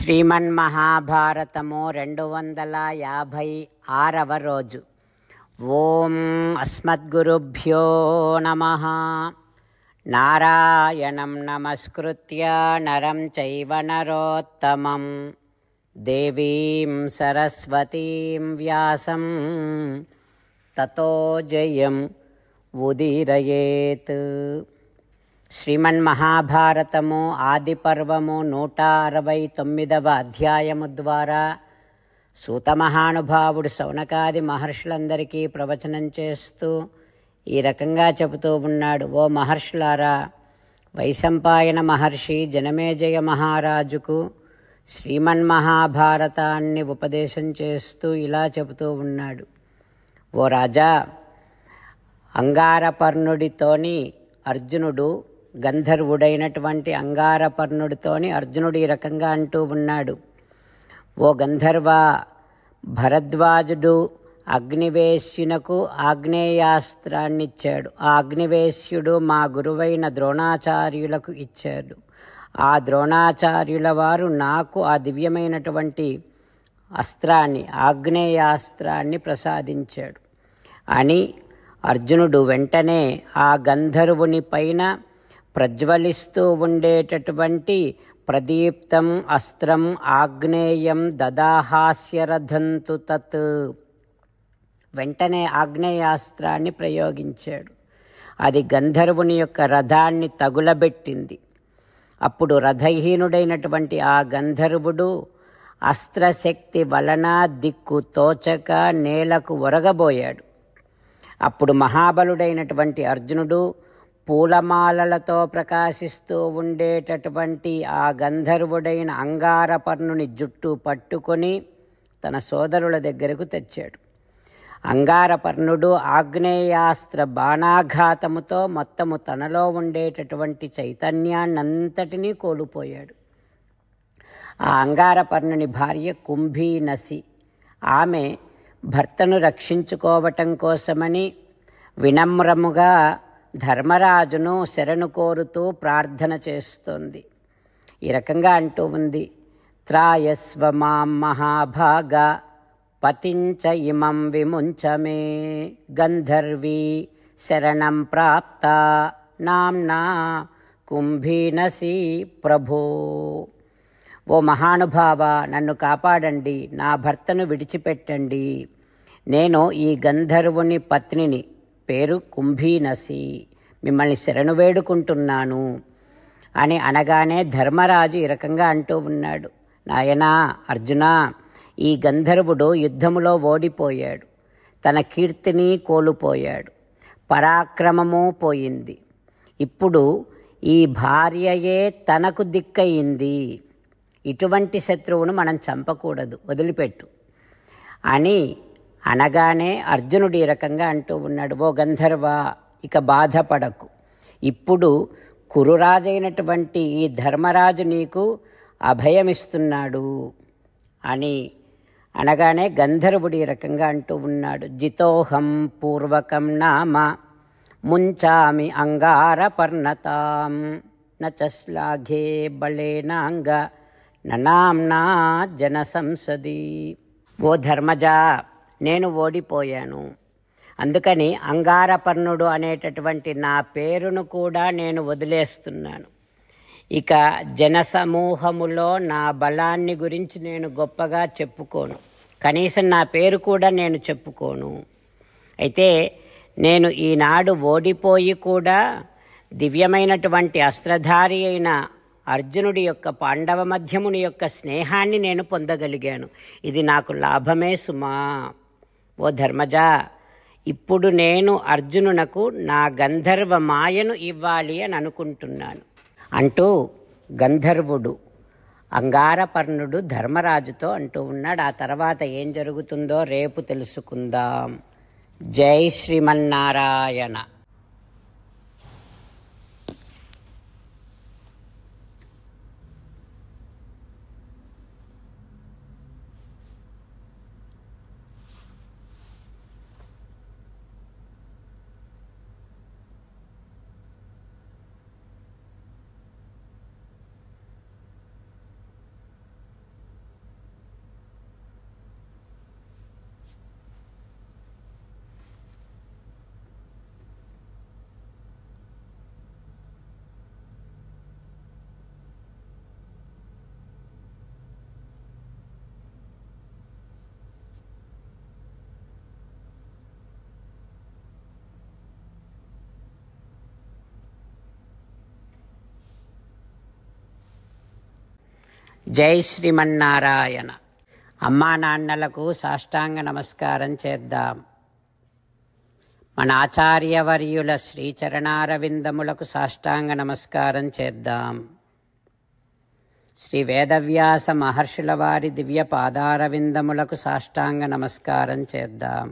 శ్రీమన్మహాభారతము 256వ రోజు. ఓం అస్మద్గురుభ్యో నమః. నారాయణం నమస్కృత్య నరం చైవ నరోత్తమం దేవీం సరస్వతీం వ్యాసం తతో జయం ఉదీరయేత్. శ్రీమన్మహాభారతము ఆది పర్వము 169వ అధ్యాయము ద్వారా సూతమహానుభావుడు శౌనకాది మహర్షులందరికీ ప్రవచనం చేస్తూ ఈ రకంగా చెబుతూ ఉన్నాడు. ఓ మహర్షులారా, వైశంపాయన మహర్షి జనమేజయ మహారాజుకు శ్రీమన్మహాభారతాన్ని ఉపదేశం చేస్తూ ఇలా చెబుతూ ఉన్నాడు. ఓ రాజా, అంగారపర్ణుడితోని అర్జునుడు, గంధర్వుడైనటువంటి అంగారపర్ణుడితోని అర్జునుడు ఈ రకంగా అంటూ ఉన్నాడు. ఓ గంధర్వ, భరద్వాజుడు అగ్నివేశ్యునకు ఆగ్నేయాస్త్రాన్ని ఇచ్చాడు. ఆ అగ్నివేశ్యుడు మా గురువైన ద్రోణాచార్యులకు ఇచ్చాడు. ఆ ద్రోణాచార్యుల వారు నాకు ఆ దివ్యమైనటువంటి అస్త్రాన్ని, ఆగ్నేయాస్త్రాన్ని ప్రసాదించాడు అని అర్జునుడు వెంటనే ఆ గంధర్వుని పైన ప్రజ్వలిస్తూ ఉండేటటువంటి ప్రదీప్తం అస్త్రం ఆగ్నేయం దదాహాస్యరథంతు తత్, వెంటనే ఆగ్నేయాస్త్రాన్ని ప్రయోగించాడు. అది గంధర్వుని యొక్క రథాన్ని తగులబెట్టింది. అప్పుడు రథహీనుడైనటువంటి ఆ గంధర్వుడు అస్త్రశక్తి వలన దిక్కు తోచక నేలకు ఒరగబోయాడు. అప్పుడు మహాబలుడైనటువంటి అర్జునుడు పూలమాలలతో ప్రకాశిస్తూ ఉండేటటువంటి ఆ గంధర్వుడైన అంగారపర్ణుని జుట్టు పట్టుకొని తన సోదరుల దగ్గరకు తెచ్చాడు. అంగారపర్ణుడు ఆగ్నేయాస్త్ర బాణాఘాతముతో మొత్తము తనలో ఉండేటటువంటి చైతన్యాన్నంతటినీ కోల్పోయాడు. ఆ అంగారపర్ణుని భార్య కుంభీనసి. ఆమె భర్తను రక్షించుకోవటం కోసమని వినమ్రముగా ధర్మరాజును శరణు కోరుతూ ప్రార్థన చేస్తోంది. ఈ రకంగా అంటూ ఉంది. త్రాయస్వ మాం మహాభాగ పతించ ఇమం విముంచమే గంధర్వీ శరణం ప్రాప్త నామ్నా కుంభీనసి ప్రభో. ఓ మహానుభావ, నన్ను కాపాడండి, నా భర్తను విడిచిపెట్టండి. నేను ఈ గంధర్వుని పత్నిని, పేరు కుంభీనసి, మిమ్మల్ని శరణు వేడుకుంటున్నాను అని అనగానే ధర్మరాజు ఈ రకంగా అంటూ ఉన్నాడు. నాయనా అర్జున, ఈ గంధర్వుడు యుద్ధములో ఓడిపోయాడు, తన కీర్తిని కోల్పోయాడు, పరాక్రమము పోయింది. ఇప్పుడు ఈ భార్యయే తనకు దిక్కయింది. ఇటువంటి శత్రువును మనం చంపకూడదు, వదిలిపెట్టు అని అనగానే అర్జునుడు ఈ రకంగా అంటూ ఉన్నాడు. ఓ గంధర్వ, ఇక బాధపడకు. ఇప్పుడు కురురాజైనటువంటి ఈ ధర్మరాజు నీకు అభయమిస్తున్నాడు అని అనగానే గంధర్వుడు ఈ రకంగా అంటూ ఉన్నాడు. జితోహం పూర్వకం నామ ముంచామి అంగారపర్ణతాం నచశ్లాఘే బళేనాంగ ననాంనా జన సంసది. ఓ ధర్మజా, నేను ఓడిపోయాను, అందుకని అంగారపర్ణుడు అనేటటువంటి నా పేరును కూడా నేను వదిలేస్తున్నాను. ఇక జనసమూహములో నా బలాన్ని గురించి నేను గొప్పగా చెప్పుకోను, కనీసం నా పేరు కూడా నేను చెప్పుకోను. అయితే నేను ఈనాడు ఓడిపోయి కూడా దివ్యమైనటువంటి అస్త్రధారి అయిన అర్జునుడి యొక్క, పాండవ మధ్యముని యొక్క స్నేహాన్ని నేను పొందగలిగాను. ఇది నాకు లాభమే సుమా. ఓ ధర్మజా, ఇప్పుడు నేను అర్జునునకు నా గంధర్వ మాయను ఇవ్వాలి అని అనుకుంటున్నాను అంటూ గంధర్వుడు అంగారపర్ణుడు ధర్మరాజుతో అంటూ ఉన్నాడు. ఆ తర్వాత ఏం జరుగుతుందో రేపు తెలుసుకుందాం. జై శ్రీమన్నారాయణ. జై శ్రీమన్నారాయణ. అమ్మా నాన్నలకు సాష్టాంగ నమస్కారం చేద్దాం. మన ఆచార్యవర్యుల శ్రీచరణారవిందములకు సాష్టాంగ నమస్కారం చేద్దాం. శ్రీ వేదవ్యాస మహర్షుల వారి దివ్య పాదారవిందములకు సాష్టాంగ నమస్కారం చేద్దాం.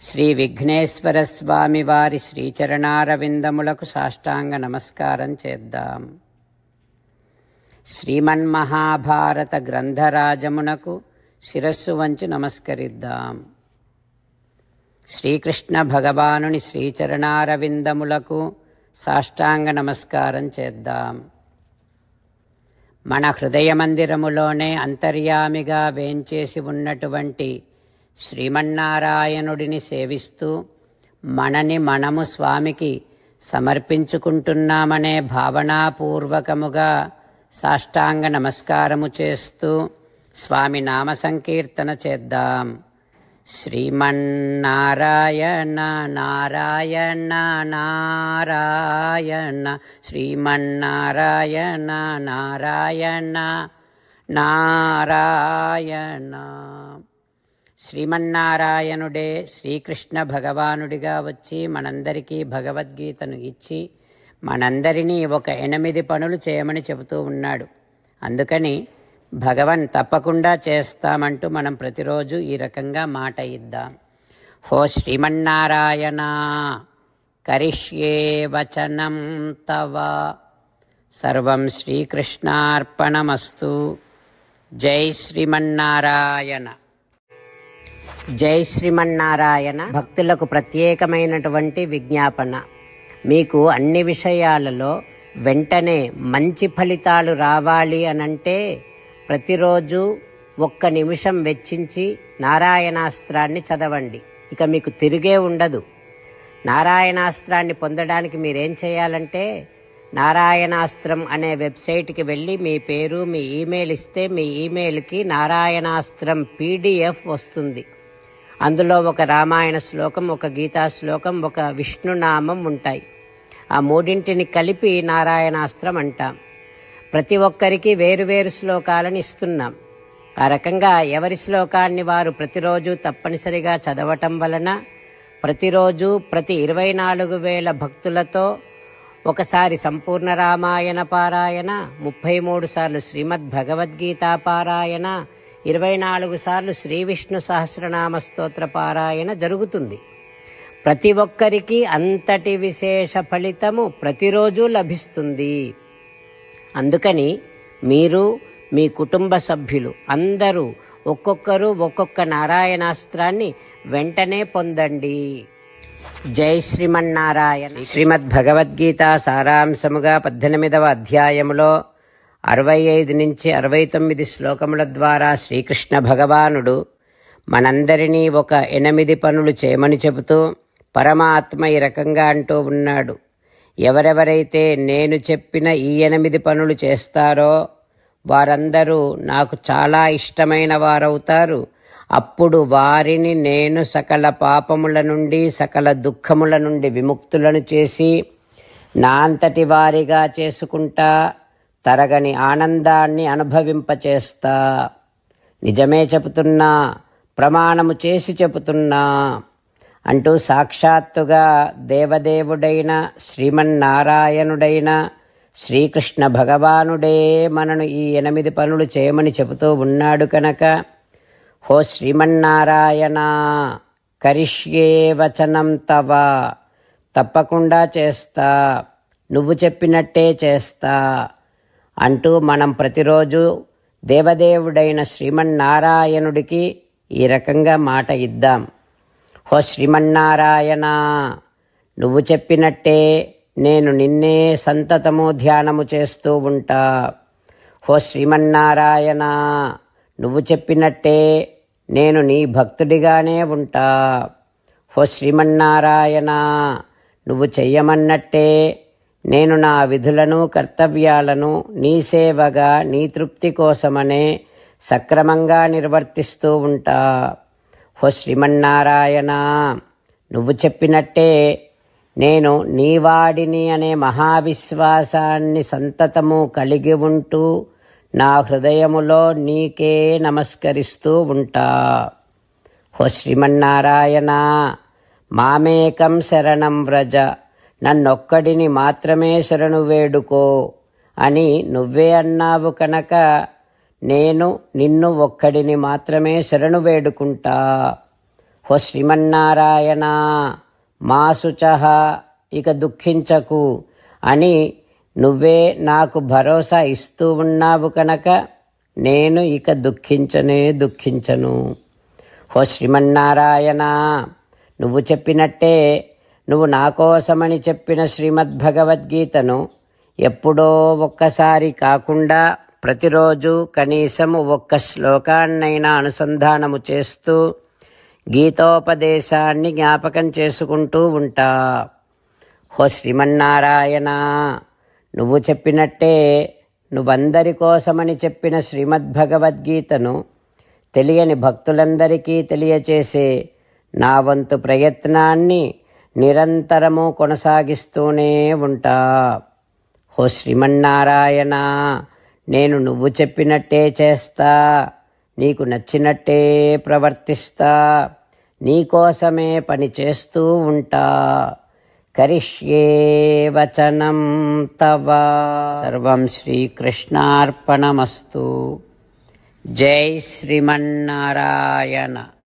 శ్రీ విఘ్నేశ్వర స్వామి వారి శ్రీచరణారవిందములకు సాష్టాంగ నమస్కారం చేద్దాం. శ్రీమన్మహాభారత గ్రంథరాజమునకు శిరస్సు వంచి నమస్కరిద్దాం. శ్రీకృష్ణ భగవానుని శ్రీచరణారవిందములకు సాష్టాంగ నమస్కారం చేద్దాం. మన హృదయ మందిరములోనే అంతర్యామిగా వేంచేసి ఉన్నటువంటి శ్రీమన్నారాయణుడిని సేవిస్తూ మనని మనము స్వామికి సమర్పించుకుంటున్నామనే భావనాపూర్వకముగా సాష్టాంగ నమస్కారము చేస్తూ స్వామి నామ సంకీర్తన చేద్దాం. శ్రీమన్నారాయణ నారాయణ నారాయణ శ్రీమన్నారాయణ నారాయణ నారాయణ. శ్రీమన్నారాయణుడే శ్రీకృష్ణ భగవానుడిగా వచ్చి మనందరికీ భగవద్గీతను ఇచ్చి మనందరినీ ఒక 8 పనులు చేయమని చెబుతూ ఉన్నాడు. అందుకని భగవన్ తప్పకుండా చేస్తామంటూ మనం ప్రతిరోజు ఈ రకంగా మాట ఇద్దాం. హో శ్రీమన్నారాయణ కరిష్యే వచనం తవ సర్వం శ్రీకృష్ణార్పణమస్తు. జై శ్రీమన్నారాయణ. జై శ్రీమన్నారాయణ. భక్తులకు ప్రత్యేకమైనటువంటి విజ్ఞాపన. మీకు అన్ని విషయాలలో వెంటనే మంచి ఫలితాలు రావాలి అనంటే ప్రతిరోజు 1 నిమిషం వెచ్చించి నారాయణాస్త్రాన్ని చదవండి. ఇక మీకు తిరిగే ఉండదు. నారాయణాస్త్రాన్ని పొందడానికి మీరేం చేయాలంటే నారాయణాస్త్రం అనే వెబ్సైట్కి వెళ్ళి మీ పేరు మీ ఈమెయిల్ ఇస్తే మీ ఈమెయిల్కి నారాయణాస్త్రం PDF వస్తుంది. అందులో ఒక రామాయణ శ్లోకం, ఒక గీతా శ్లోకం, ఒక విష్ణునామం ఉంటాయి. ఆ 3 కలిపి నారాయణాస్త్రం అంటాం. ప్రతి ఒక్కరికి వేరువేరు శ్లోకాలను ఇస్తున్నాం. ఆ రకంగా ఎవరి శ్లోకాన్ని వారు ప్రతిరోజు తప్పనిసరిగా చదవటం వలన ప్రతిరోజు ప్రతి 24,000 భక్తులతో ఒకసారి సంపూర్ణ రామాయణ పారాయణ, 33 సార్లు శ్రీమద్ భగవద్గీత పారాయణ, 24 సార్లు శ్రీ విష్ణు సహస్రనామ స్తోత్ర పారాయణ జరుగుతుంది. ప్రతి ఒక్కరికి అంతటి విశేష ఫలితము ప్రతిరోజు లభిస్తుంది. అందుకని మీరు మీ కుటుంబ సభ్యులు అందరూ ఒక్కొక్కరు ఒక్కొక్క నారాయణాస్త్రాన్ని వెంటనే పొందండి. జై శ్రీమన్నారాయణ. శ్రీమద్ భగవద్గీత సారాంశముగా 18వ అధ్యాయములో 65 నుంచి 69 శ్లోకముల ద్వారా శ్రీకృష్ణ భగవానుడు మనందరినీ ఒక 8 పనులు చేయమని చెబుతూ పరమాత్మ ఈ రకంగా అంటూ ఉన్నాడు. ఎవరెవరైతే నేను చెప్పిన ఈ 8 పనులు చేస్తారో వారందరూ నాకు చాలా ఇష్టమైన వారవుతారు. అప్పుడు వారిని నేను సకల పాపముల నుండి సకల దుఃఖముల నుండి విముక్తులను చేసి నా అంతటి వారిగా చేసుకుంటా, తరగని ఆనందాన్ని అనుభవింపచేస్తా. నిజమే చెబుతున్నా, ప్రమాణము చేసి చెబుతున్నా అంటూ సాక్షాత్తుగా దేవదేవుడైన శ్రీమన్నారాయణుడైన శ్రీకృష్ణ భగవానుడే మనను ఈ 8 పనులు చేయమని చెబుతూ ఉన్నాడు కనుక హో శ్రీమన్నారాయణ కరిష్యే వచనం తవ, తప్పకుండా చేస్తా, నువ్వు చెప్పినట్టే చేస్తా అంటూ మనం ప్రతిరోజు దేవదేవుడైన శ్రీమన్నారాయణుడికి ఈ రకంగా మాట ఇద్దాం. హో శ్రీమన్నారాయణ, నువ్వు చెప్పినట్టే నేను నిన్నే సంతతము ధ్యానము చేస్తూ ఉంటా. హో శ్రీమన్నారాయణ, నువ్వు చెప్పినట్టే నేను నీ భక్తుడిగానే ఉంటా. హో శ్రీమన్నారాయణ, నువ్వు చెయ్యమన్నట్టే నేను నా విధులను కర్తవ్యాలను నీ సేవగా నీ తృప్తి కోసమనే సక్రమంగా నిర్వర్తిస్తూ ఉంటా. హో శ్రీమన్నారాయణ, నువ్వు చెప్పినట్టే నేను నీవాడిని అనే మహావిశ్వాసాన్ని సంతతము కలిగి ఉంటూ నా హృదయములో నీకే నమస్కరిస్తూ ఉంటా. ఓ శ్రీమన్నారాయణ, మామేకం శరణం వ్రజ, నన్నొక్కడిని మాత్రమే శరణు వేడుకో అని నువ్వే అన్నావు కనుక నేను నిన్ను ఒక్కడిని మాత్రమే శరణు వేడుకుంటా. ఓ శ్రీమన్నారాయణ, మా శుచః, ఇక దుఃఖించకు అని నువ్వే నాకు భరోసా ఇస్తూ ఉన్నావు కనుక నేను ఇక దుఃఖించను. ఓ శ్రీమన్నారాయణ, నువ్వు చెప్పినట్టే నువ్వు నా కోసమని చెప్పిన శ్రీమద్భగవద్గీతను ఎప్పుడో ఒక్కసారి కాకుండా ప్రతిరోజు కనీసం ఒక్క శ్లోకాన్నైనా అనుసంధానము చేస్తూ గీతోపదేశాన్ని జ్ఞాపకం చేసుకుంటూ ఉంటా. ఓ శ్రీమన్నారాయణ, నువ్వు చెప్పినట్టే నువ్వందరి కోసమని చెప్పిన శ్రీమద్భగవద్గీతను తెలియని భక్తులందరికీ తెలియచేసే నా వంతు ప్రయత్నాన్ని నిరంతరము కొనసాగిస్తూనే ఉంటా. ఓ శ్రీమన్నారాయణ, నేను నువ్వు చెప్పినట్టే చేస్తా, నీకు నచ్చినట్టే ప్రవర్తిస్తా, నీకోసమే పని చేస్తూ ఉంటా. కరిష్యే వచనం తవ. సర్వం శ్రీకృష్ణార్పణమస్తు. జై శ్రీమన్నారాయణ.